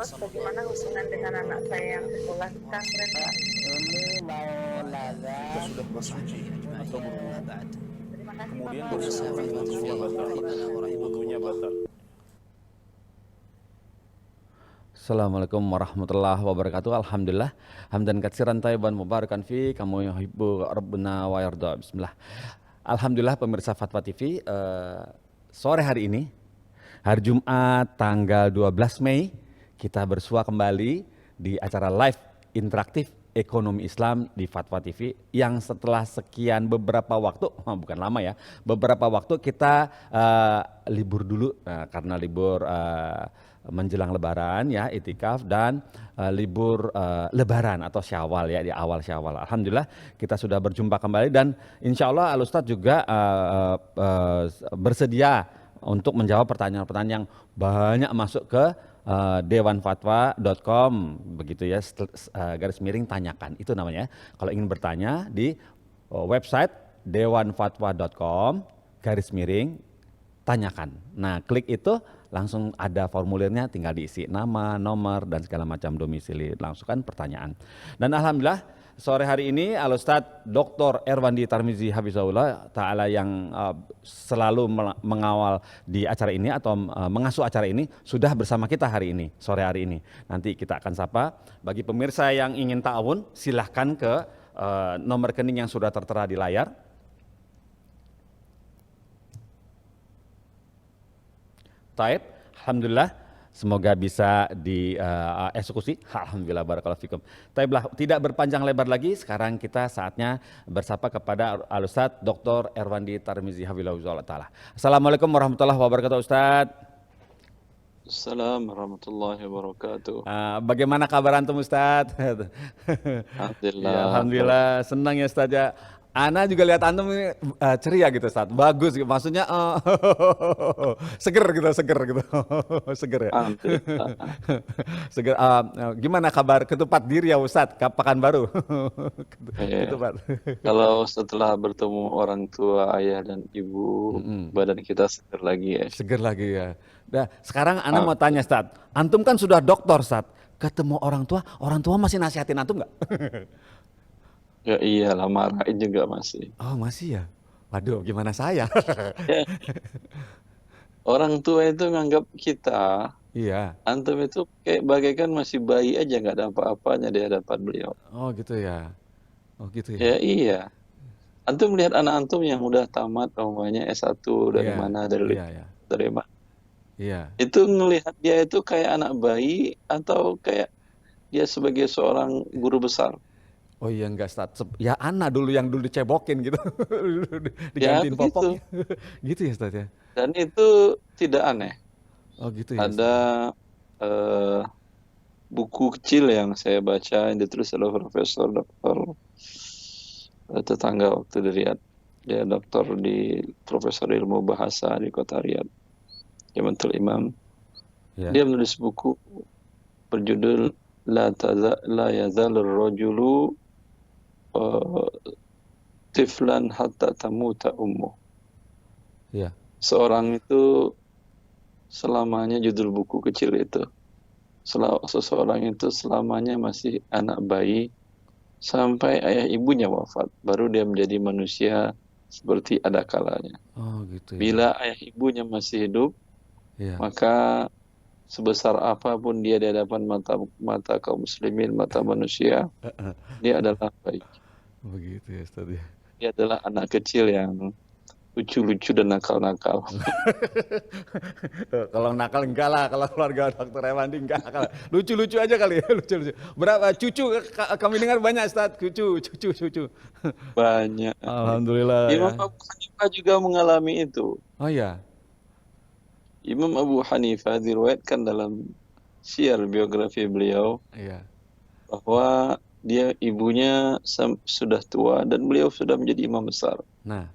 Ustaz, bagaimana hubungan dengan anak saya yang sekolah di pesantren, Pak? Ini mau Kita nazar. sudah bersuci atau berwudu, Terima kasih, kemudian Bapak. bersuci, wudunya batal. Wudunya batal. Assalamualaikum warahmatullahi wabarakatuh. Alhamdulillah hamdan katsiran thayyiban mubarakan fi kamu yuhibbu rabbuna wa yarda. Bismillah. Alhamdulillah pemirsa Fatwa TV, sore hari ini hari Jumat tanggal 12 Mei kita bersua kembali di acara live interaktif ekonomi Islam di Fatwa TV yang setelah sekian beberapa waktu, bukan lama ya, beberapa waktu kita libur dulu karena libur menjelang Lebaran ya, itikaf, dan libur Lebaran atau Syawal ya, di awal Syawal. Alhamdulillah kita sudah berjumpa kembali dan insya Allah Al Ustadz juga bersedia untuk menjawab pertanyaan-pertanyaan yang banyak masuk ke dewanfatwa.com begitu ya, garis miring tanyakan itu namanya. Kalau ingin bertanya di website dewanfatwa.com garis miring tanyakan. Nah, klik itu langsung ada formulirnya, tinggal diisi nama, nomor, dan segala macam domisili. Langsungkan pertanyaan. Dan alhamdulillah sore hari ini Al Ustadz Dr. Erwandi Tarmizi Hafizahullah Ta'ala yang selalu mengawal di acara ini atau mengasuh acara ini sudah bersama kita hari ini, sore hari ini. Nanti kita akan sapa. Bagi pemirsa yang ingin ta'awun, silahkan ke nomor rekening yang sudah tertera di layar. Taib, alhamdulillah, semoga bisa dieksekusi. Alhamdulillah, barakallahu fikum. Taiblah, tidak berpanjang lebar lagi. Sekarang kita saatnya bersapa kepada Al Ustadz Dr. Erwandi Tarmizi Hafizahullah Ta'ala. Assalamualaikum warahmatullahi wabarakatuh, Ustadz. Assalamualaikum warahmatullahi wabarakatuh. Bagaimana kabar antum, Ustadz? Alhamdulillah. Ya, alhamdulillah, senang ya Ustadz ya. Ana juga lihat antum ini ceria gitu Ustadz, bagus gitu. Maksudnya seger gitu, seger ya. Alhamdulillah. Seger. Gimana kabar ketupat diri ya Ustadz, Pekanbaru? Ketupat. Kalau setelah bertemu orang tua, ayah dan ibu, badan kita seger lagi ya. Seger lagi ya. Nah, sekarang Ana mau tanya Ustadz, antum kan sudah doktor Ustadz, ketemu orang tua masih nasihatin antum nggak? Ya iyalah, marahin juga masih. Oh masih ya? Waduh, gimana saya? Ya. Orang tua itu nganggap kita, Iya. antum itu kayak bagaikan masih bayi aja, nggak ada apa-apanya di hadapan beliau. Oh gitu ya. Oh gitu Ya ya. iya. Antum melihat anak antum yang udah tamat, umpamanya S1 dari Iya, mana, dari mana. Iya. Itu ngelihat dia itu kayak anak bayi atau kayak dia sebagai seorang guru besar. Oh iya enggak Ustadz, ya Ana dulu yang dulu dicebokin gitu, digantiin Ya, popok, gitu ya Ustadz ya. Dan itu tidak aneh. Oh gitu ya. Ada buku kecil yang saya baca yang ditulis oleh Profesor Doktor tetangga waktu di Riyadh. Dia doktor di Profesor Ilmu Bahasa di kota Riyadh, Jamatul Imam. Ya. Dia menulis buku berjudul La yazalur rajulu tiflan hatta tamuta ummu. Ya. Seorang itu selamanya, judul buku kecil itu, seseorang itu selamanya masih anak bayi sampai ayah ibunya wafat, baru dia menjadi manusia seperti ada kalanya. Oh gitu ya. Bila ayah ibunya masih hidup, Ya. maka sebesar apapun dia di hadapan mata kaum muslimin, mata manusia, dia adalah baik. Begitu ya Ustadz ya. Dia adalah anak kecil yang lucu-lucu dan nakal-nakal. Kalau nakal enggak lah, kalau keluarga Dokter Erwandi enggak nakal. Lucu-lucu aja kali ya, lucu-lucu. Berapa cucu kami dengar banyak Ustadz, cucu. Banyak. Alhamdulillah. Imam Ya. Abu Hanifah juga mengalami itu. Oh iya. Imam Abu Hanifah diriwayatkan dalam syiar biografi beliau Iya. bahwa dia ibunya sudah tua dan beliau sudah menjadi imam besar. Nah.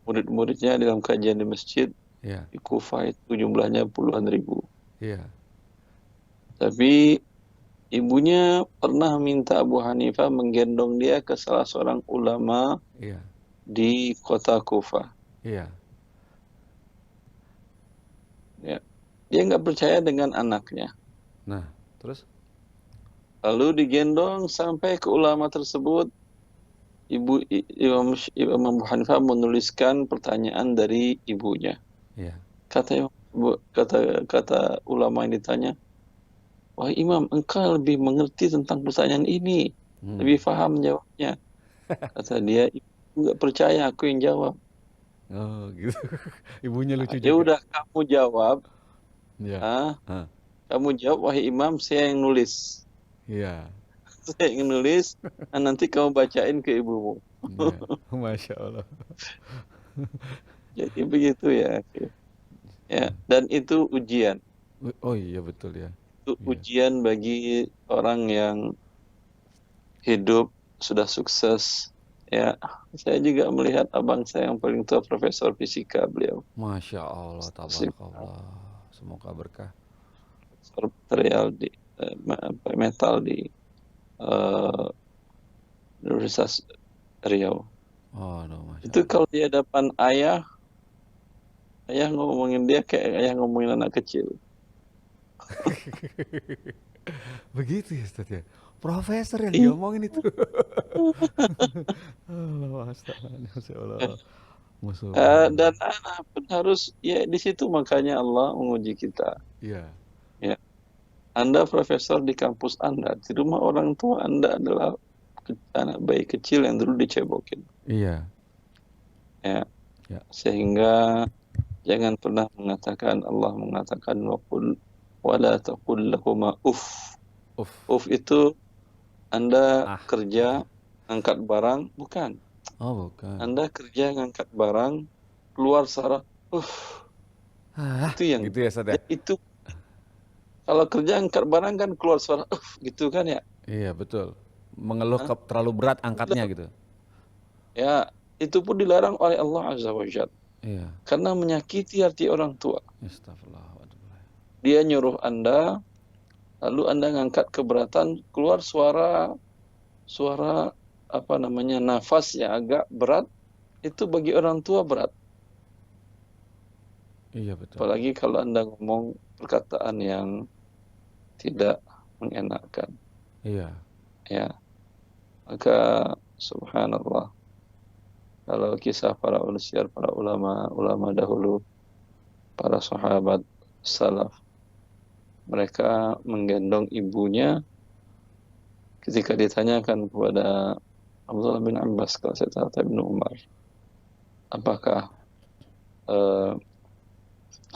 Murid-muridnya dalam kajian di masjid Iya. di Kufah itu jumlahnya puluhan ribu. Iya. Tapi ibunya pernah minta Abu Hanifah menggendong dia ke salah seorang ulama Iya. di kota Kufah. Iya. Ya. Dia nggak percaya dengan anaknya. Nah. Terus? Lalu digendong sampai ke ulama tersebut. Imam Abu Hanifah menuliskan pertanyaan dari ibunya. Iya. Kata ulama yang ditanya, wahai Imam, engkau lebih mengerti tentang pertanyaan ini, lebih paham jawabnya. Kata dia, ibu nggak percaya aku yang jawab. Oh gitu. Ibunya lucu Ya juga. udah kamu jawab, Iya. kamu jawab, wahai Imam, saya yang nulis. Iya. Saya yang nulis, nanti kamu bacain ke ibumu. Iya. Masya Allah. Jadi begitu ya. Ya, dan itu ujian. Oh iya betul ya. Itu Iya. ujian bagi orang yang hidup sudah sukses. Ya, saya juga melihat abang saya yang paling tua, Profesor Fisika beliau. Masya Allah, tabarakallah. Semoga berkah. Profesor material di metal di Universitas Riau. Oh, no, Masya Itu Allah. kalau di hadapan ayah ngomongin dia kayak ayah ngomongin anak kecil. Begitu ya Ustaz ya. Profesor yang Ih. diomongin itu. Allah, Masya Allah. Dan anak pun harus, ya di situ makanya Allah menguji kita. Iya. Ya, Anda profesor di kampus Anda, di rumah orang tua Anda adalah anak bayi kecil yang dulu dicebokin. Iya. Ya. Ya. Sehingga jangan pernah mengatakan, Allah mengatakan wala taqul lahuma uff. Uff itu Anda kerja angkat barang, bukan. Oh, bukan. Anda kerja ngangkat barang, keluar suara itu yang gitu ya Ustaz ya? Itu kalau kerja angkat barang kan keluar suara gitu kan ya? Iya betul. Mengeluh terlalu berat angkatnya gitu. Ya, itu pun dilarang oleh Allah Azza wa Jalla. Iya. Karena menyakiti hati orang tua. Astagfirullah. Dia nyuruh Anda, lalu Anda ngangkat keberatan, keluar suara nafas yang agak berat, itu bagi orang tua berat. Iya betul. Apalagi kalau Anda ngomong perkataan yang tidak mengenakan. Iya. Ya. Maka subhanallah, kalau kisah para ulama dahulu, para sahabat salaf, mereka menggendong ibunya ketika ditanyakan kepada Abdullah bin Abbas, kalau saya tahu Ibnu Umar, apakah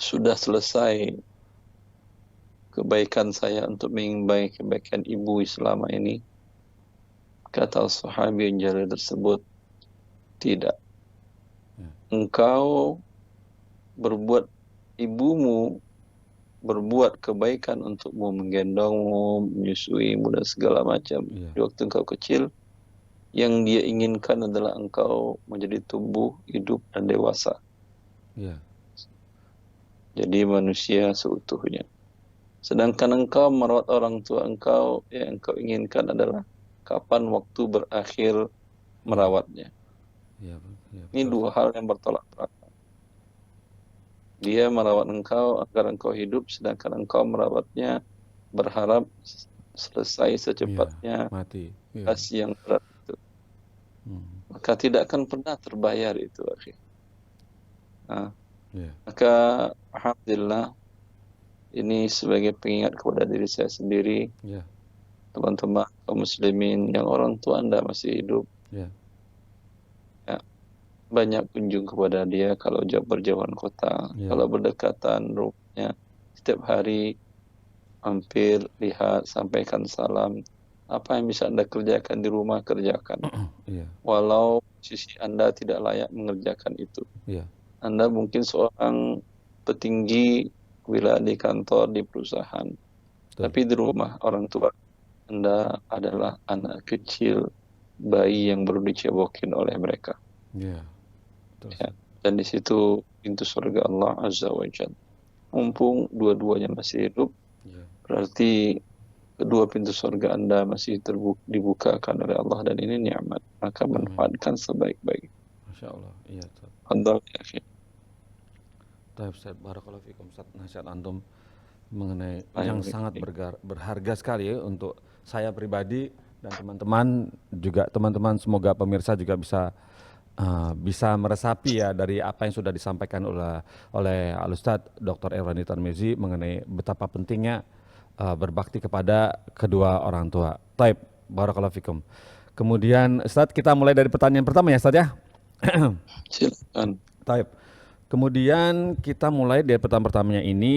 sudah selesai kebaikan saya untuk mengimbangi kebaikan ibu selama ini? Kata sahabi yang jalil tersebut, tidak. Engkau ibumu berbuat kebaikan untukmu, menggendongmu, menyusuimu dan segala macam. Di waktu engkau kecil, yang dia inginkan adalah engkau menjadi tumbuh, hidup dan dewasa. Jadi manusia seutuhnya. Sedangkan engkau merawat orang tua engkau, yang engkau inginkan adalah kapan waktu berakhir merawatnya. Ini dua hal yang bertolak belakang. Dia merawat engkau agar engkau hidup, sedangkan engkau merawatnya berharap selesai secepatnya mati. kasih yang berat itu. Maka tidak akan pernah terbayar itu, akhi. Maka alhamdulillah, ini sebagai pengingat kepada diri saya sendiri, teman-teman kaum muslimin yang orang tua Anda masih hidup, banyak kunjung kepada dia. Kalau berjauhan kota, kalau berdekatan rumahnya, setiap hari hampir lihat, sampaikan salam. Apa yang bisa Anda kerjakan di rumah, kerjakan. Walau sisi Anda tidak layak mengerjakan itu. Anda mungkin seorang petinggi wilayah di kantor, di perusahaan, tapi di rumah orang tua Anda adalah anak kecil, bayi yang baru dicebokin oleh mereka. Dan di situ pintu surga Allah Azza wa Jalla. Mumpung dua-duanya masih hidup, berarti kedua pintu surga Anda masih dibukakan oleh Allah, dan ini nikmat. Maka manfaatkan sebaik-baik. Masya Allah. Iya. Alhamdulillah. Ustaz, barakallahu fikum Ustaz, nasihat antum mengenai Nah, yang ini. sangat berharga sekali ya untuk saya pribadi dan teman-teman juga, teman-teman semoga pemirsa juga bisa meresapi ya dari apa yang sudah disampaikan oleh Al-Ustadz Dr. Irwandi Tarmizi mengenai betapa pentingnya berbakti kepada kedua orang tua. Taib, barakallahu fikum. Kemudian Ustadz, kita mulai dari pertanyaan pertama ya Ustadz ya. Silakan. Taib. Kemudian kita mulai dari pertanyaan pertamanya ini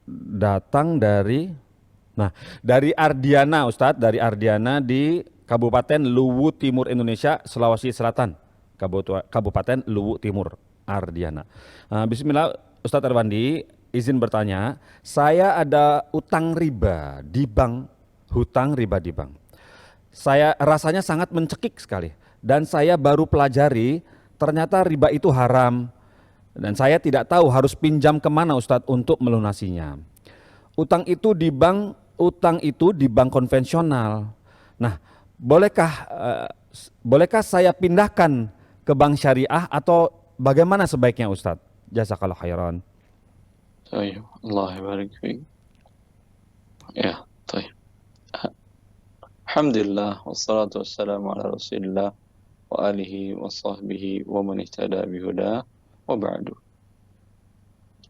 datang dari Ardiana Ustadz, dari Ardiana di Kabupaten Luwu Timur Indonesia, Sulawesi Selatan. Kabupaten Luwu Timur, Ardiana. Bismillah Ustadz Irwandi, izin bertanya, saya ada utang riba di bank, hutang riba di bank. Saya rasanya sangat mencekik sekali dan saya baru pelajari ternyata riba itu haram. Dan saya tidak tahu harus pinjam kemana Ustadz untuk melunasinya. Utang itu di bank konvensional. Nah, bolehkah saya pindahkan ke bank syariah atau bagaimana sebaiknya Ustadz? Jazakallah khairan. Baik, Allah barik fiik. Ya, baik. Alhamdulillah wassalatu wassalamu ala Rasulillah wa alihi wa sahbihi wa man ihtada bihuda. Wa ba'du.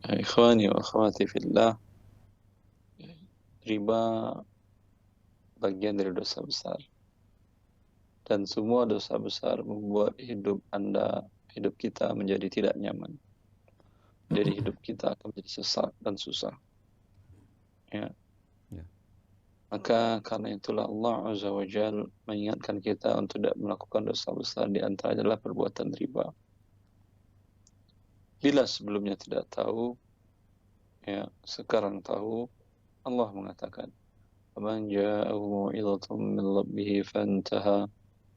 Ikhwani wa akhwati fillah, riba bagian dari dosa besar. Dan semua dosa besar membuat hidup kita menjadi tidak nyaman. Jadi hidup kita akan menjadi sesak dan susah. Ya. Maka karena itulah Allah Azza wa Jalla mengingatkan kita untuk tidak melakukan dosa besar, di antaranya adalah perbuatan riba. Bila sebelumnya tidak tahu, ya sekarang tahu. Allah mengatakan, "Man ja'ahu mau'izatun min rabbih fantaha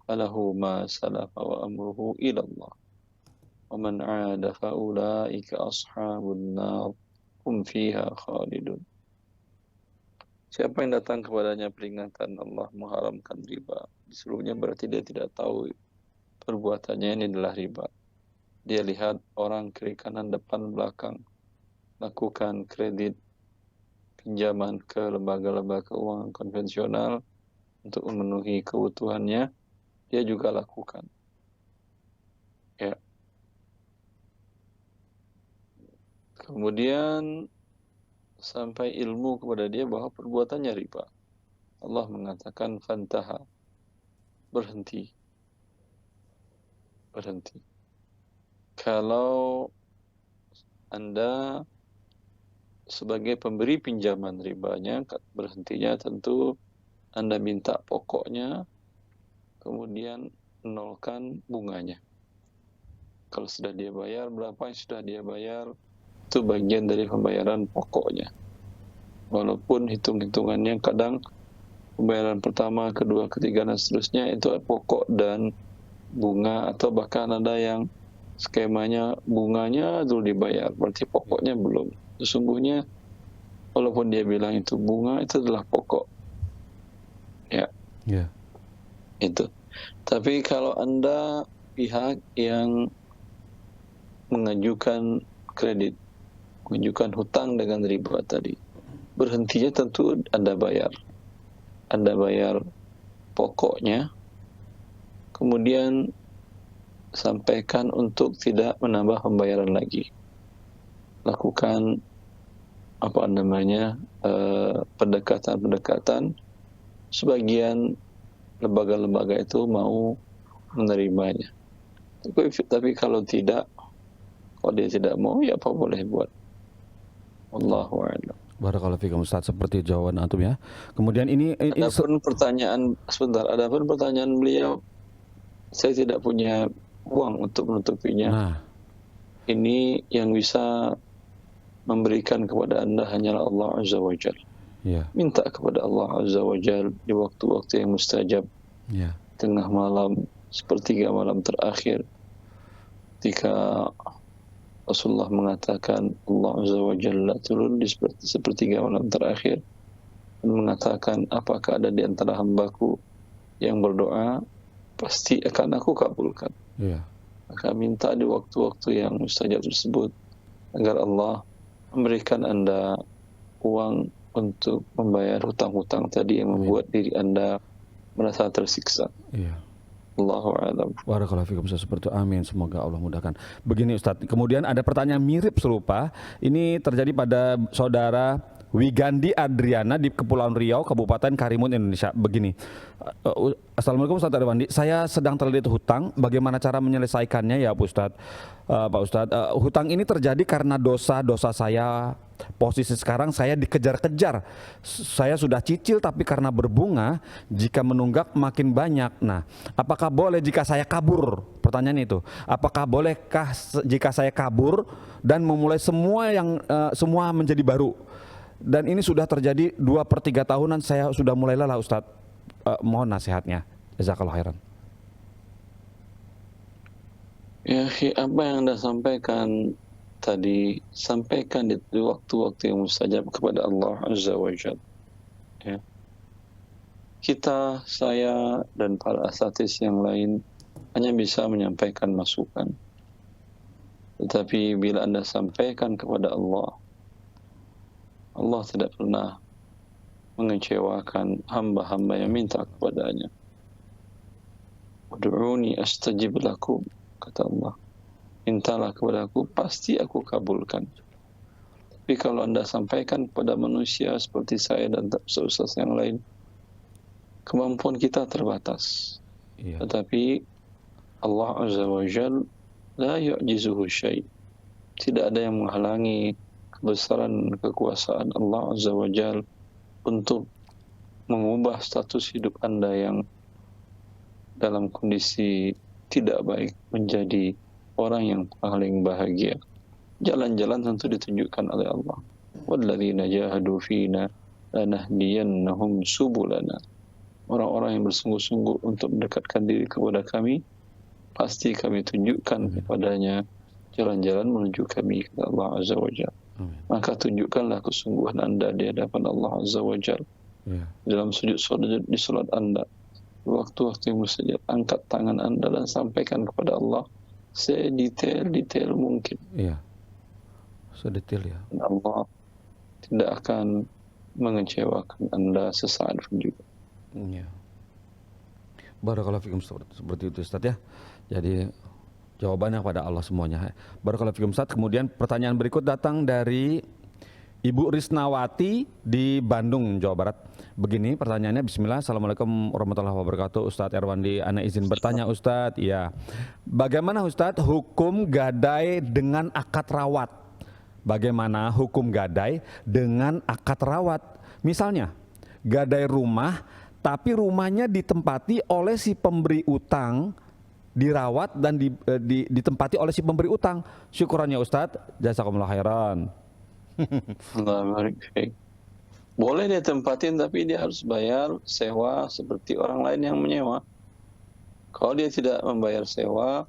falahu ma salafa wa amruhu ila Allah. Wa man 'ada fa ulaika ashabun nar hum fiha khalidun." Siapa yang datang kepadanya peringatan Allah mengharamkan riba, sebelumnya berarti dia tidak tahu perbuatannya ini adalah riba. Dia lihat orang kiri kanan depan belakang lakukan kredit pinjaman ke lembaga-lembaga keuangan konvensional untuk memenuhi kebutuhannya, dia juga lakukan. Ya. Kemudian sampai ilmu kepada dia bahwa perbuatannya riba. Allah mengatakan fantaha, berhenti. Kalau Anda sebagai pemberi pinjaman ribanya, berhentinya tentu Anda minta pokoknya, kemudian nolkan bunganya. Kalau sudah dia bayar, berapa yang sudah dia bayar, itu bagian dari pembayaran pokoknya. Walaupun hitung-hitungannya kadang pembayaran pertama, kedua, ketiga, dan seterusnya itu pokok dan bunga, atau bahkan ada yang skemanya bunganya dulu dibayar, berarti pokoknya belum. Sesungguhnya walaupun dia bilang itu bunga, itu adalah pokok. Ya. Itu. Tapi kalau Anda pihak yang mengajukan kredit, mengajukan hutang dengan riba tadi, berhentinya tentu Anda bayar. Anda bayar pokoknya, kemudian sampaikan untuk tidak menambah pembayaran lagi. Lakukan pendekatan-pendekatan. Sebagian lembaga-lembaga itu mau menerimanya. Tapi kalau dia tidak mau, ya apa boleh buat. Wallahu a'lam. Barakallahu fikum Ustaz, seperti jawaban antum ya. Kemudian Adapun pertanyaan beliau, saya tidak punya uang untuk menutupinya. Nah, ini yang bisa memberikan kepada Anda hanyalah Allah Azza wa Jalla. ya. Minta kepada Allah Azza wa Jalla di waktu-waktu yang mustajab. Ya. Tengah malam, sepertiga malam terakhir, ketika Rasulullah mengatakan Allah Azza wa Jalla turun di sepertiga malam terakhir dan mengatakan, apakah ada di antara hambaku yang berdoa, pasti akan aku kabulkan. Ya. Maka minta di waktu-waktu yang mustajab tersebut agar Allah memberikan Anda uang untuk membayar hutang-hutang tadi yang membuat diri Anda merasa tersiksa. Iya. Allahu a'lam. Barakallahu fikum Ustaz, seperti itu. Amin, semoga Allah mudahkan. Begini Ustadz, kemudian ada pertanyaan mirip serupa. Ini terjadi pada saudara Wigandi Adriana di Kepulauan Riau, Kabupaten Karimun, Indonesia. Begini, Assalamualaikum Ustadz Arwandi, saya sedang terlilit hutang. Bagaimana cara menyelesaikannya ya Pak Ustadz? Pak Ustadz, hutang ini terjadi karena dosa-dosa saya. Posisi sekarang saya dikejar-kejar. Saya sudah cicil tapi karena berbunga, jika menunggak makin banyak. Nah, apakah boleh jika saya kabur? Pertanyaan itu. Apakah bolehkah jika saya kabur dan memulai semua menjadi baru? Dan ini sudah terjadi 2/3 tahunan, saya sudah mulai lelah Ustadz. Mohon nasihatnya. Jazakallahu khairan. Ya, apa yang Anda sampaikan tadi, sampaikan di waktu-waktu yang mustajab kepada Allah Azza wa Jalla. Ya. Kita, saya, dan para asatidz yang lain hanya bisa menyampaikan masukan. Tetapi bila Anda sampaikan kepada Allah, Allah tidak pernah mengecewakan hamba-hamba yang minta kepadanya. Ud'uni astajib lakum, kata Allah. Mintalah kepadaku, pasti aku kabulkan. Tapi kalau Anda sampaikan kepada manusia seperti saya dan ustaz yang lain, kemampuan kita terbatas. Iya. Tetapi Allah Azza wa Jal la yu'jizuhu syai'. Tidak ada yang menghalangi kebesaran kekuasaan Allah Azza wa Jal untuk mengubah status hidup Anda yang dalam kondisi tidak baik menjadi orang yang paling bahagia. Jalan-jalan tentu ditunjukkan oleh Allah. Walladzina jahadu fina lanahdiyannahum subulana. Orang-orang yang bersungguh-sungguh untuk mendekatkan diri kepada kami, pasti kami tunjukkan kepadanya jalan-jalan menuju kami, kata Allah Azza wa Jalla. Maka tunjukkanlah kesungguhan Anda di hadapan Allah Azza wa Jalla. Dalam sujud di salat Anda, waktu-waktu yang mustajab, angkat tangan Anda dan sampaikan kepada Allah sedetail-detail mungkin. Iya. Sedetail ya. Dan Allah tidak akan mengecewakan Anda sesaat pun juga. Iya. Barakallahu fikum, seperti itu Ustaz ya. Jadi jawabannya pada Allah semuanya. Barakallahu fikum Ustaz. Kemudian pertanyaan berikut datang dari Ibu Risnawati di Bandung, Jawa Barat. Begini pertanyaannya, bismillah. Assalamualaikum warahmatullahi wabarakatuh. Ustadz Erwandi, ana izin bertanya Ustadz. Ya, bagaimana Ustadz hukum gadai dengan akad rawat? Bagaimana hukum gadai dengan akad rawat? Misalnya, gadai rumah, tapi rumahnya ditempati oleh si pemberi utang, dirawat dan ditempati oleh si pemberi utang. Syukuran ya Ustadz. Jazakumullah khairan. Boleh dia tempatin, tapi dia harus bayar sewa seperti orang lain yang menyewa. Kalau dia tidak membayar sewa,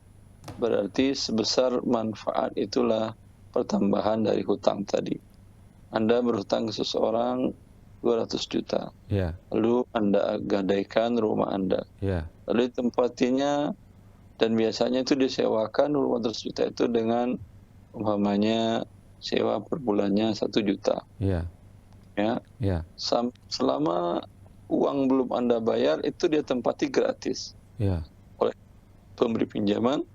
berarti sebesar manfaat itulah pertambahan dari hutang tadi. Anda berhutang ke seseorang 200 juta. Lalu Anda gadaikan rumah Anda. Lalu tempatinya, dan biasanya itu disewakan rumah 200 juta itu dengan umpamanya sewa per bulannya 1 juta. Selama uang belum Anda bayar, itu dia tempati gratis oleh pemberi pinjaman,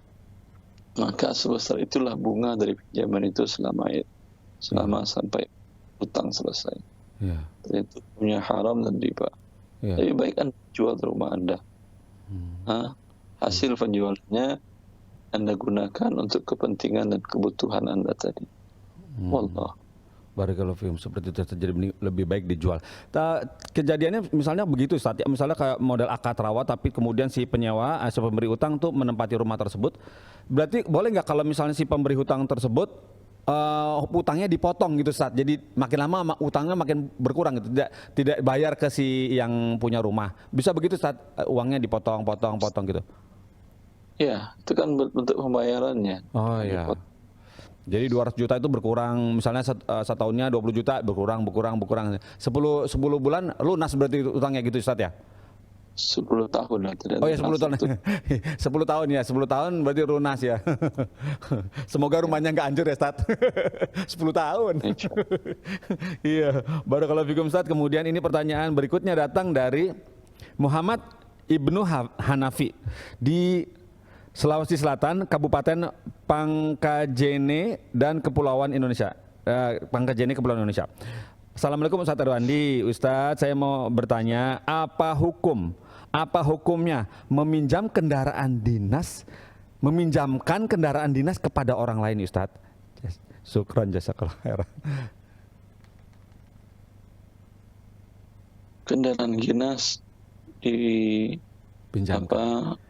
maka sebesar itulah bunga dari pinjaman itu selama sampai hutang selesai. Itu punya haram dan riba. Lebih baik Anda jual rumah Anda. Hasil penjualannya Anda gunakan untuk kepentingan dan kebutuhan Anda tadi. Wallah. Barakallahu fiikum, seperti itu terjadi, lebih baik dijual. Kejadiannya misalnya begitu Ustaz, ya, misalnya kayak model akad rawat, tapi kemudian si penyewa, si pemberi utang tuh menempati rumah tersebut. Berarti boleh nggak kalau misalnya si pemberi hutang tersebut utangnya dipotong gitu Ustaz, jadi makin lama utangnya makin berkurang gitu, tidak bayar ke si yang punya rumah. Bisa begitu Ustaz, uangnya dipotong gitu? Ya, itu kan bentuk pembayarannya. Oh iya. Jadi 200 juta itu berkurang, misalnya setahunnya 20 juta berkurang. 10 bulan lunas berarti utangnya gitu Ustaz ya? 10 tahun lah tidak Oh ya 10 tahun. langsung. 10 tahun ya, 10 tahun berarti lunas ya. Semoga rumahnya nggak hancur ya Ustaz. 10 tahun. Insya Iya, barakallahu fikum Ustaz. Kemudian ini pertanyaan berikutnya datang dari Muhammad Ibnu Hanafi di Sulawesi Selatan, Kabupaten Pangkajene dan Kepulauan Indonesia. Pangkajene Kepulauan Indonesia. Assalamualaikum Ustaz Arwandi. Ustaz, saya mau bertanya, apa hukumnya meminjamkan kendaraan dinas kepada orang lain Ustaz? Syukran jazakallah khairan. Kendaraan dinas Pinjamkan.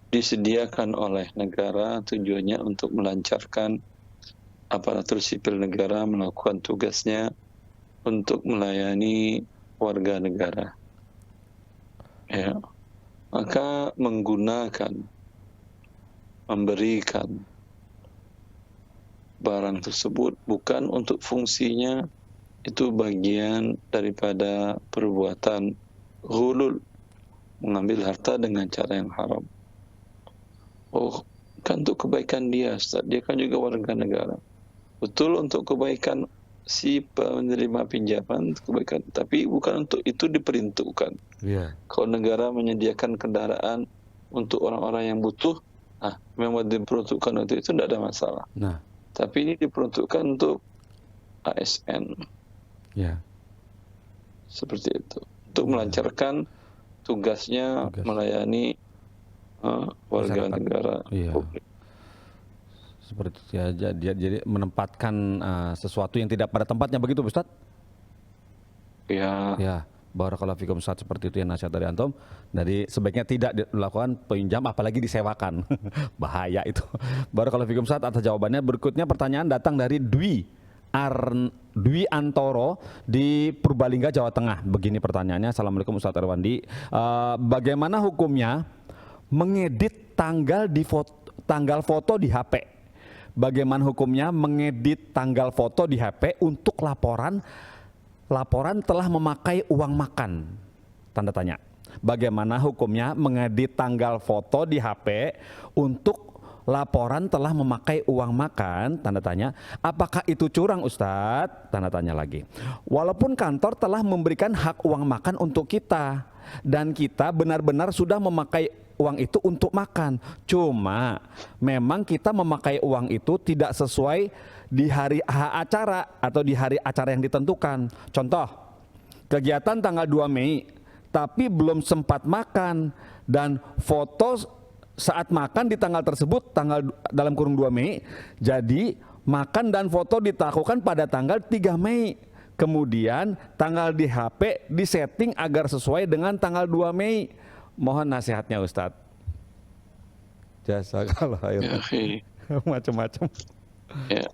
disediakan oleh negara, tujuannya untuk melancarkan aparatur sipil negara melakukan tugasnya untuk melayani warga negara. Ya, maka memberikan barang tersebut bukan untuk fungsinya, itu bagian daripada perbuatan ghulul, mengambil harta dengan cara yang haram. Oh, kan untuk kebaikan dia, Ustaz. Dia kan juga warga negara. Betul, untuk kebaikan si penerima pinjaman, kebaikan, tapi bukan untuk itu diperuntukkan. Iya. Kalau negara menyediakan kendaraan untuk orang-orang yang butuh, memang diperuntukkan untuk itu, tidak ada masalah. Nah, Tapi ini diperuntukkan untuk ASN, ya. seperti itu, untuk melancarkan tugasnya melayani warga Masyarakat. negara Iya. publik. Seperti itu ya, jadi menempatkan sesuatu yang tidak pada tempatnya, begitu Ustaz? Ya, Ya, barakallahu fikum Ustaz, seperti itu ya nasihat dari antum. Jadi sebaiknya tidak dilakukan pinjam apalagi disewakan. Bahaya itu. Barakallahu fikum Ustaz atas jawabannya. Berikutnya pertanyaan datang dari Dwi Antoro di Purbalingga, Jawa Tengah. Begini pertanyaannya. Assalamualaikum Ustaz Arwandi. Bagaimana hukumnya mengedit tanggal foto di HP? Bagaimana hukumnya mengedit tanggal foto di HP untuk laporan telah memakai uang makan? Tanda tanya. Bagaimana hukumnya mengedit tanggal foto di HP untuk laporan telah memakai uang makan? Tanda tanya. Apakah itu curang Ustadz? Tanda tanya lagi. Walaupun kantor telah memberikan hak uang makan untuk kita dan kita benar-benar sudah memakai uang itu untuk makan, cuma memang kita memakai uang itu tidak sesuai di hari acara atau di hari acara yang ditentukan. Contoh, kegiatan tanggal 2 Mei tapi belum sempat makan, dan foto saat makan di tanggal tersebut dalam kurung 2 Mei, jadi makan dan foto dilakukan pada tanggal 3 Mei. Kemudian tanggal di HP disetting agar sesuai dengan tanggal 2 Mei. Mohon nasihatnya Ustadz. Jazakallah khairan. Macam-macam. Ya.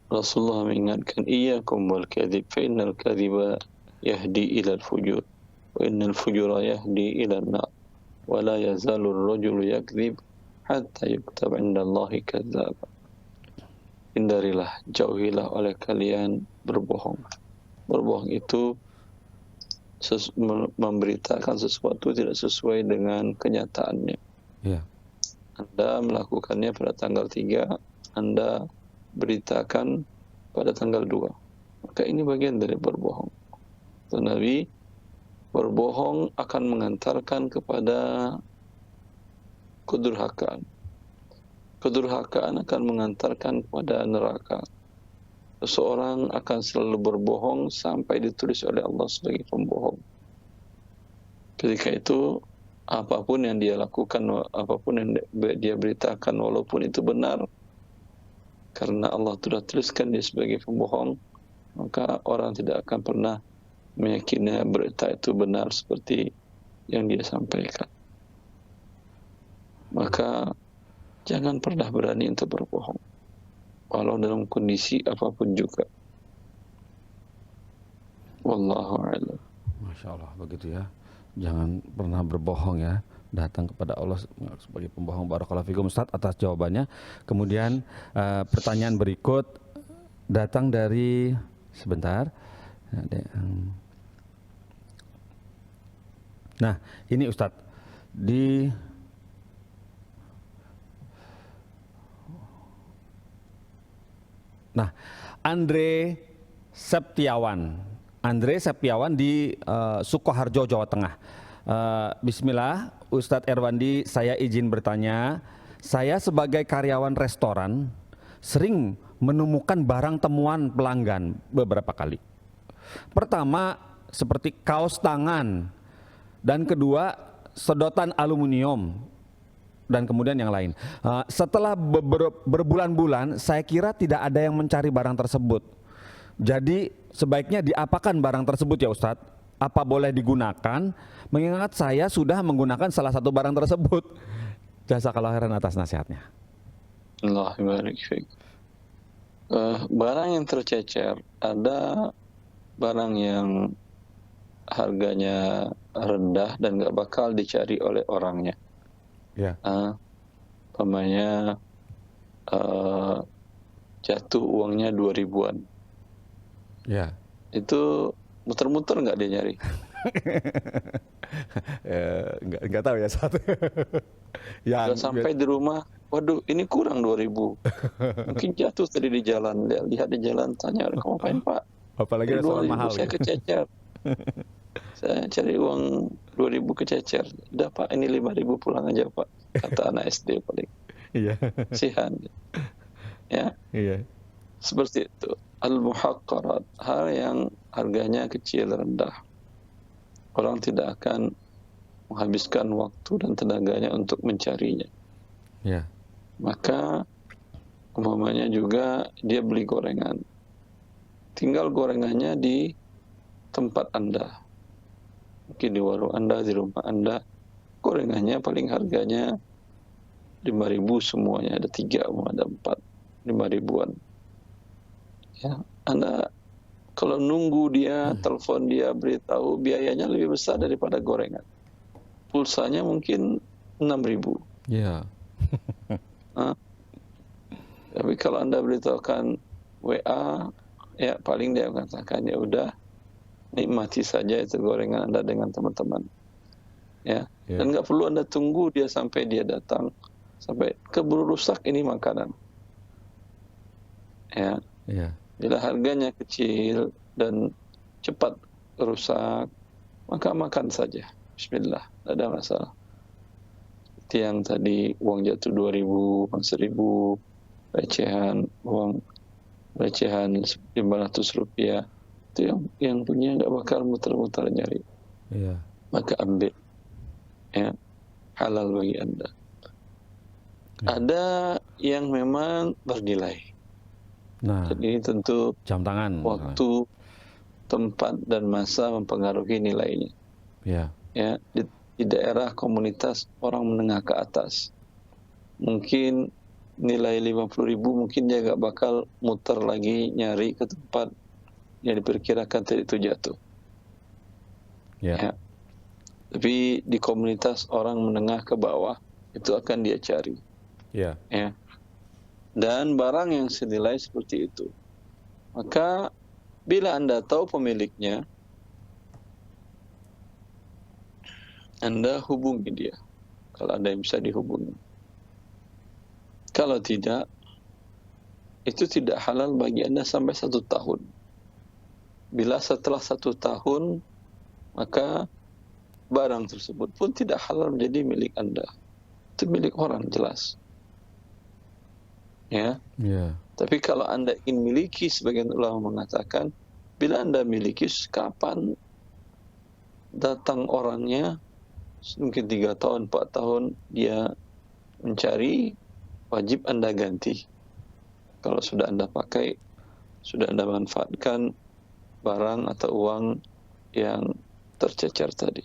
Rasulullah mengingatkan, iyyakum wal kadhib fa innal kadhiba yahdi ila al-fujur wa innal fujura yahdi ila an-nar wa la yazalu ar-rajulu yakdhib hatta yuktaba 'inda Allahi kadzdzaba. Hindarilah, jauhilah oleh kalian berbohong. Berbohong itu memberitakan sesuatu tidak sesuai dengan kenyataannya. Ya. Anda melakukannya pada tanggal 3, Anda beritakan pada tanggal 2. Maka ini bagian dari berbohong. Nabi, berbohong akan mengantarkan kepada kedurhakaan. Kedurhakaan akan mengantarkan kepada neraka. Seseorang akan selalu berbohong sampai ditulis oleh Allah sebagai pembohong. Ketika itu, apapun yang dia lakukan, apapun yang dia beritakan, walaupun itu benar, karena Allah sudah tuliskan dia sebagai pembohong, maka orang tidak akan pernah meyakini berita itu benar seperti yang dia sampaikan. Maka jangan pernah berani untuk berbohong, walau dalam kondisi apapun juga. Wallahu a'lam. Masya Allah, begitu ya. Jangan pernah berbohong ya. Datang kepada Allah sebagai pembohong. Barakallahu fikum Ustadz atas jawabannya. Kemudian pertanyaan berikut datang dari sebentar. Nah, ini Ustadz di Nah, Andre Septiawan di Sukoharjo, Jawa Tengah. Bismillah, Ustadz Erwandi, saya izin bertanya. Saya sebagai karyawan restoran sering menemukan barang temuan pelanggan beberapa kali. Pertama, seperti kaos tangan, dan kedua, sedotan aluminium, dan kemudian yang lain. Setelah berbulan-bulan, saya kira tidak ada yang mencari barang tersebut. Jadi sebaiknya diapakan barang tersebut ya Ustadz? Apa boleh digunakan? Mengingat saya sudah menggunakan salah satu barang tersebut. Jazakallahu khairan atas nasihatnya. Allah barik fiik. Barang yang tercecer, ada barang yang harganya rendah dan gak bakal dicari oleh orangnya. Ya. Umpamanya jatuh uangnya 2.000-an. Ya. Itu muter-muter nggak dia nyari? Nggak tahu ya saat. Ya. Udah sampai di rumah, waduh ini kurang 2.000. Mungkin jatuh tadi di jalan, lihat di jalan, tanya, kamu ngapain Pak? Apalagi restoran mahal. Saya gitu. kececer. Saya cari uang 2.000 kececer. Udah Pak, ini 5.000 pulang aja Pak. Kata anak SD paling. Iya. Sihan. Ya. Iya. Seperti itu. Al-muhaqqarat, hal yang harganya kecil, rendah. Orang tidak akan menghabiskan waktu dan tenaganya untuk mencarinya. Ya. Maka umpamanya juga dia beli gorengan. Tinggal gorengannya di tempat Anda. Mungkin di warung Anda, di rumah Anda. Gorengannya paling harganya 5.000 semuanya. Ada 3, ada 4. 5.000-an. Ya, Anda kalau nunggu dia, telepon dia, beritahu, biayanya lebih besar daripada gorengan. Pulsanya mungkin 6.000. Ya. Tapi kalau Anda beritahukan WA, ya paling dia mengatakan ya udah, nikmati saja itu gorengan Anda dengan teman-teman. Ya. Dan nggak perlu Anda tunggu dia sampai dia datang, sampai keburu rusak ini makanan. Ya. Ya. Bila harganya kecil dan cepat rusak, maka makan saja. Bismillah, tidak ada masalah. Seperti yang tadi, uang jatuh 2.000, 1.000, uang recehan 500 rupiah, itu yang punya nggak bakal muter-muter nyari. Iya. Maka ambil, ya, halal bagi Anda. Ya. Ada yang memang bernilai. Nah, Jadi tentu jam tangan. waktu, tempat, dan masa mempengaruhi nilainya. Ya. Ya, di daerah komunitas orang menengah ke atas, mungkin nilai 50.000 mungkin dia nggak bakal muter lagi nyari ke tempat yang diperkirakan tadi itu jatuh. Ya. Ya. Tapi di komunitas orang menengah ke bawah itu akan dia cari. Ya. Ya. Dan barang yang senilai seperti itu, maka bila Anda tahu pemiliknya, Anda hubungi dia kalau ada yang bisa dihubungi. Kalau tidak, itu tidak halal bagi Anda sampai 1 tahun. Bila setelah 1 tahun, maka barang tersebut pun tidak halal menjadi milik Anda. Itu milik orang, jelas. Ya. Ya. Tapi kalau Anda ingin miliki, sebagian ulama mengatakan, bila Anda miliki, kapan datang orangnya, mungkin 3 tahun, 4 tahun, dia mencari, wajib Anda ganti. Kalau sudah Anda pakai, sudah Anda manfaatkan barang atau uang yang tercecer tadi.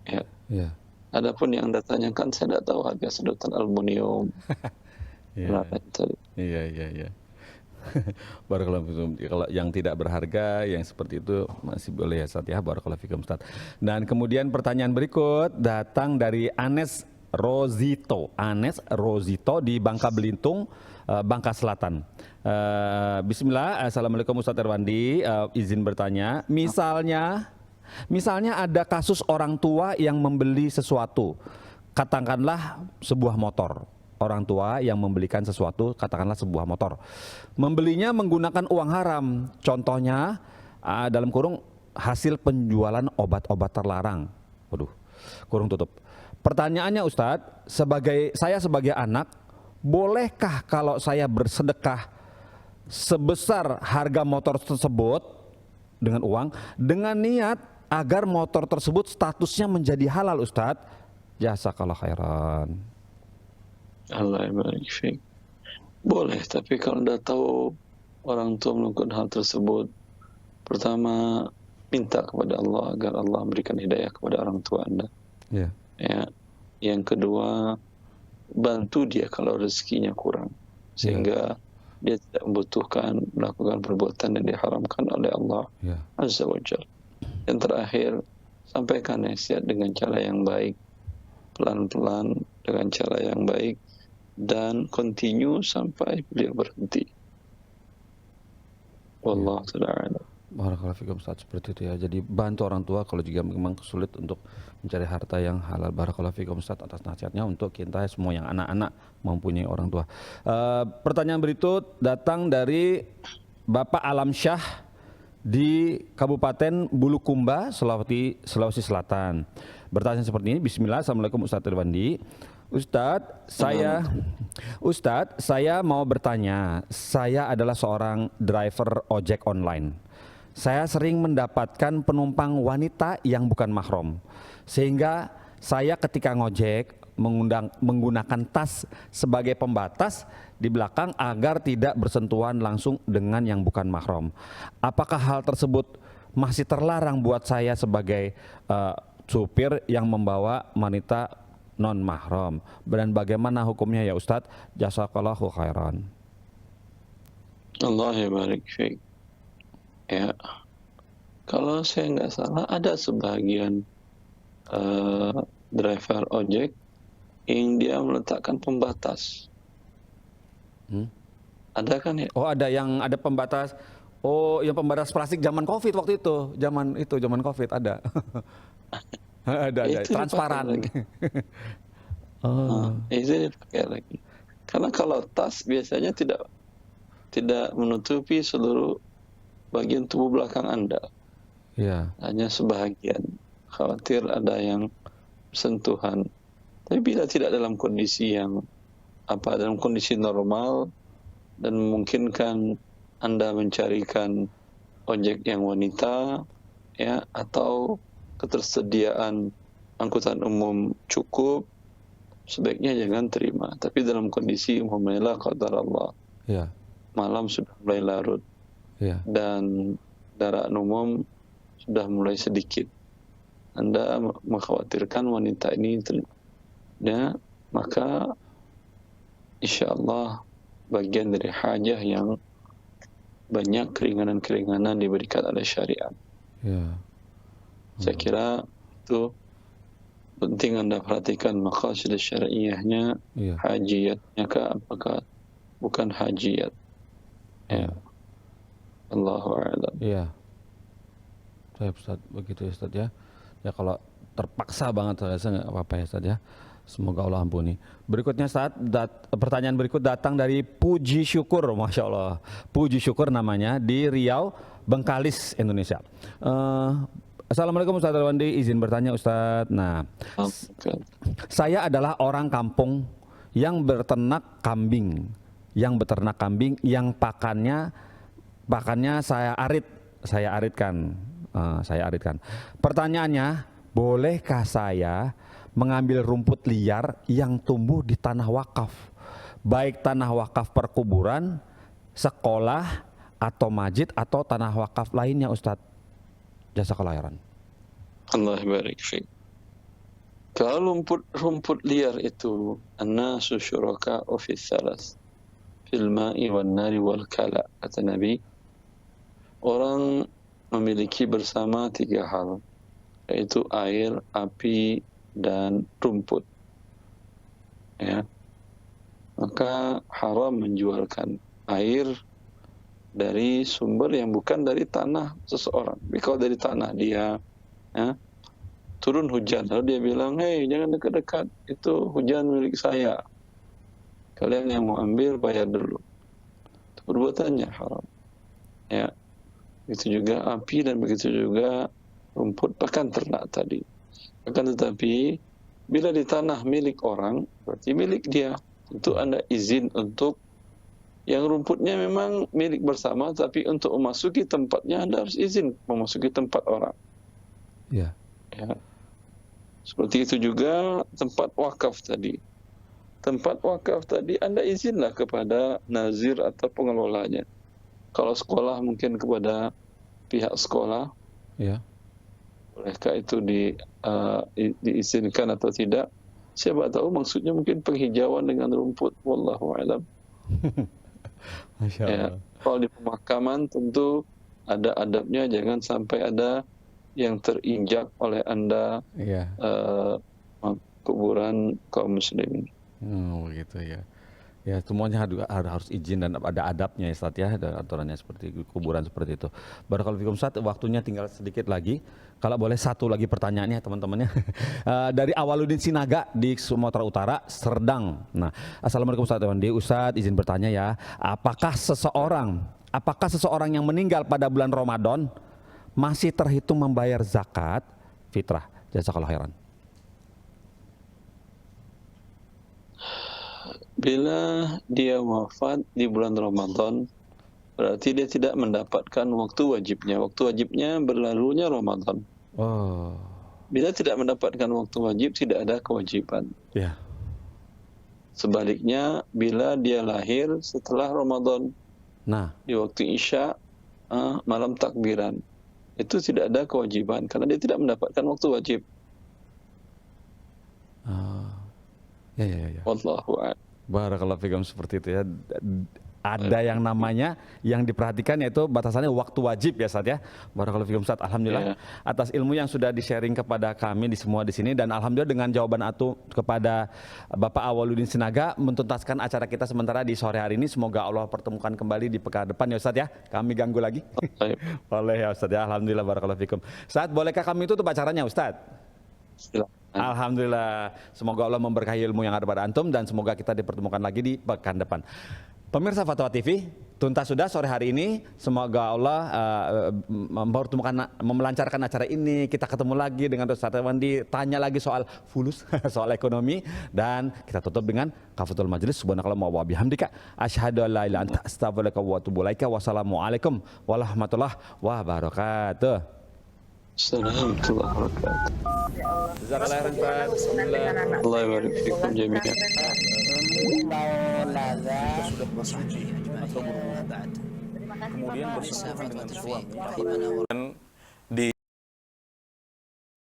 Ya. Ya. Adapun yang Anda tanyakan, saya tidak tahu harga sedotan aluminium. Iya. Tadi. Iya. Barakallahu fikum. Kalau yang tidak berharga, yang seperti itu masih boleh ya Ustaz ya. Barakallahu fikum Ustaz. Dan kemudian pertanyaan berikut datang dari Anes Rozito di Bangka Belitung, Bangka Selatan. Bismillah, Assalamualaikum Ustaz Erwandi. Izin bertanya, misalnya Misalnya ada kasus orang tua yang membeli sesuatu, katakanlah sebuah motor. Orang tua yang membelikan sesuatu, katakanlah sebuah motor. Membelinya menggunakan uang haram. Contohnya dalam kurung hasil penjualan obat-obat terlarang. Waduh, kurung tutup. Pertanyaannya Ustadz, saya sebagai anak, bolehkah kalau saya bersedekah sebesar harga motor tersebut dengan uang, dengan niat agar motor tersebut statusnya menjadi halal Ustadz? Jazakallah khairan. Allah barik fiik. Boleh, tapi kalau anda tahu orang tua melakukan hal tersebut, pertama minta kepada Allah agar Allah berikan hidayah kepada orang tua anda. Yeah. Ya. Yang kedua, bantu dia kalau rezekinya kurang, sehingga dia tidak membutuhkan melakukan perbuatan yang diharamkan oleh Allah Azza wa Jalla. Yang terakhir, sampaikan nasihat dengan cara yang baik, pelan-pelan dengan cara yang baik, dan continue sampai beliau berhenti. Wallahu ta'ala. Barakallahu fikum Ustaz, seperti itu ya. Jadi bantu orang tua kalau juga memang sulit untuk mencari harta yang halal. Barakallahu fikum Ustaz atas nasihatnya untuk kita semua yang anak-anak mempunyai orang tua. Pertanyaan berikut datang dari Bapak Alam Syah di Kabupaten Bulukumba, Sulawesi Selatan. Bertanya seperti ini, Bismillah, Assalamualaikum Ustaz Irwandi. Ustadz, saya mau bertanya. Saya adalah seorang driver ojek online. Saya sering mendapatkan penumpang wanita yang bukan mahram, sehingga saya ketika ngojek menggunakan tas sebagai pembatas di belakang agar tidak bersentuhan langsung dengan yang bukan mahram. Apakah hal tersebut masih terlarang buat saya sebagai supir yang membawa wanita non mahram, dan bagaimana hukumnya ya Ustadz? Jazakallahu khairan. Allah barik fiik. Ya, kalau saya nggak salah ada sebagian driver ojek yang dia meletakkan pembatas. Ada kan ya? Oh, ada yang ada pembatas. Oh, yang pembatas plastik zaman Covid waktu itu. Zaman Covid ada. ada transparan. Itu dipakai lagi. Karena kalau tas biasanya tidak menutupi seluruh bagian tubuh belakang Anda. Hanya sebahagian. Khawatir ada yang sentuhan. Tapi bila tidak dalam kondisi dalam kondisi normal dan memungkinkan Anda mencarikan ojek yang wanita, ya, atau ketersediaan angkutan umum cukup, sebaiknya jangan terima. Tapi dalam kondisi umpamanya qadar Allah, malam sudah mulai larut, dan kendaraan umum sudah mulai sedikit, Anda mengkhawatirkan wanita ini maka insya Allah bagian dari hajah yang banyak keringanan-keringanan diberikan oleh syariat. Saya kira itu penting Anda perhatikan maqasid syar'iyyahnya, hajiyatnya apakah bukan hajiyat. Allahu a'lam. Saya Ustaz, begitu ya Ustaz ya. Ya kalau terpaksa banget saya nggak apa-apa ya Ustaz ya. Semoga Allah ampuni. Berikutnya Ustaz, pertanyaan berikut datang dari Puji Syukur, Masya Allah. Puji Syukur namanya, di Riau, Bengkalis, Indonesia. Assalamualaikum Ustaz Irwandi, izin bertanya Ustaz. Nah, saya adalah orang kampung yang beternak kambing, yang pakannya saya aritkan. Pertanyaannya, bolehkah saya mengambil rumput liar yang tumbuh di tanah wakaf, baik tanah wakaf perkuburan, sekolah, atau masjid, atau tanah wakaf lainnya Ustadz? Jazakallahu khairan. Allah barik fiik. Kalau rumput liar itu, an-nasu syuraka'u fi tsalas, fil ma'i wan nari wal kala, kata Nabi. Orang memiliki bersama 3 hal, yaitu air, api, dan rumput. Ya. Maka haram menjualkan air dari sumber yang bukan dari tanah seseorang. Kalau dari tanah dia, ya, turun hujan, lalu dia bilang, hei jangan dekat-dekat, itu hujan milik saya, kalian yang mau ambil bayar dulu. Itu perbuatannya haram, ya. Begitu juga api dan begitu juga rumput pakan ternak tadi. Akan tetapi bila di tanah milik orang, berarti milik dia. Tentu Anda izin untuk yang rumputnya memang milik bersama, tapi untuk memasuki tempatnya Anda harus izin memasuki tempat orang. Ya. Ya. Seperti itu juga tempat wakaf tadi. Tempat wakaf tadi Anda izinlah kepada nazir atau pengelolanya. Kalau sekolah mungkin kepada pihak sekolah, Ya. bolehkah itu diizinkan atau tidak? Siapa tahu maksudnya mungkin penghijauan dengan rumput. Wallahu a'lam. Masya Ya, Allah. kalau di pemakaman tentu ada adabnya, jangan sampai ada yang terinjak oleh Anda Iya. kuburan kaum muslimin. Begitu ya. Ya semuanya harus izin dan ada adabnya ya Ustadz ya, ada aturannya seperti kuburan seperti itu. Barakallahu fikum Ustadz, waktunya tinggal sedikit lagi. Kalau boleh satu lagi pertanyaannya teman-temannya. Dari Awaludin Sinaga di Sumatera Utara, Serdang. Nah, Assalamualaikum Ustadz Wandi. Ustadz izin bertanya ya, apakah seseorang yang meninggal pada bulan Ramadan masih terhitung membayar zakat fitrah? Jazakallahu khairan. Bila dia wafat di bulan Ramadan, berarti dia tidak mendapatkan waktu wajibnya. Waktu wajibnya berlalunya Ramadan. Oh. Bila tidak mendapatkan waktu wajib, tidak ada kewajiban. Ya. Sebaliknya, bila dia lahir setelah Ramadan, Nah. di waktu Isya, malam takbiran, itu tidak ada kewajiban karena dia tidak mendapatkan waktu wajib. Ya. Wallahu a'lam. Barakallahu fikum, seperti itu ya. Ada yang namanya yang diperhatikan yaitu batasannya waktu wajib ya Ustadz ya. Barakallahu fikum Ustadz. Alhamdulillah atas ilmu yang sudah di-sharing kepada kami di semua di sini, dan alhamdulillah dengan jawaban Atu kepada Bapak Awaludin Sinaga mentuntaskan acara kita sementara di sore hari ini. Semoga Allah pertemukan kembali di pekan depan ya Ustadz ya. Kami ganggu lagi. Boleh ya Ustadz ya. Alhamdulillah, barakallahu fikum. Ustadz, bolehkah kami tutup acaranya Ustadz? Silakan. Alhamdulillah, semoga Allah memberkahi ilmu yang ada pada antum dan semoga kita dipertemukan lagi di pekan depan. Pemirsa Fatwa TV, tuntas sudah sore hari ini. Semoga Allah memelancarkan acara ini. Kita ketemu lagi dengan Ustaz Wandi, tanya lagi soal fulus, soal ekonomi, dan kita tutup dengan kafatul majlis. Subhanakallahumma wa bihamdika asyhadu an la ilaha illa anta astaghfiruka wa atubu ilaika. Wassalamualaikum warahmatullahi wabarakatuh. Assalamualaikum warahmatullahi wabarakatuh. Jazakallah khairan Pak. Bismillah. Allah yabarik fikum jami'an. Sudah bersuci atau berwudu, kemudian bersentuhan dengan suami dan